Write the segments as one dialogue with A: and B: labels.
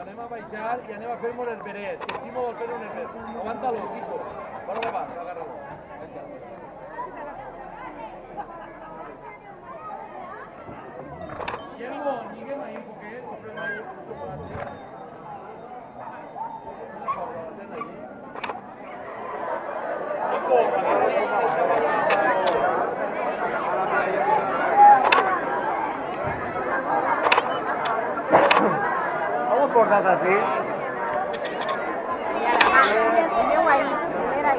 A: Anem a baixar i anem a fer-nos els verets. El Quimo vol fer un veret. Aguanta-lo, Quico. Per on vas? Agarra-lo. Lliguem ahí un poquet. Posem ahí un chocolate.
B: Portat así.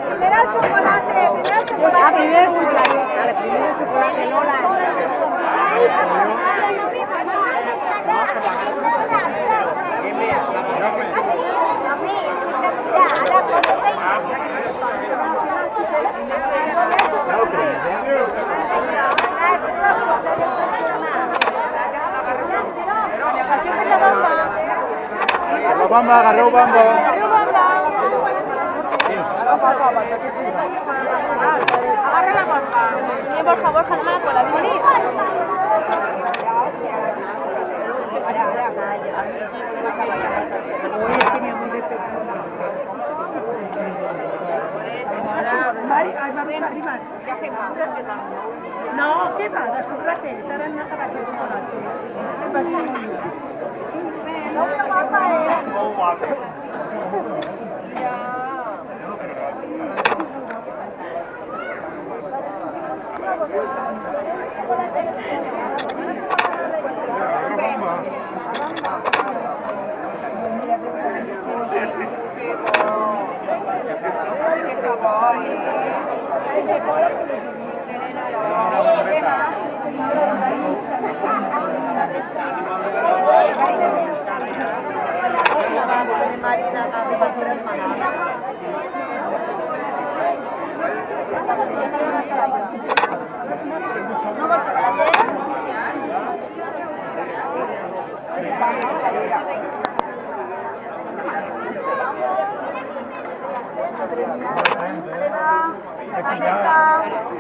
C: Primero el chocolate, primero el chocolate.
B: Ah, primero el chocolate. Vale, primero el chocolate, no la...
D: Bamba, agarreu Bamba.
C: Agarra la bolsa. Por favor, que no me la pueda abrir.
B: No, què va? De chocolate. Ara hem anat a baixar el chocolate.
C: No me guapa,
D: Molt guapa.
C: Marina,
D: Aquí ya.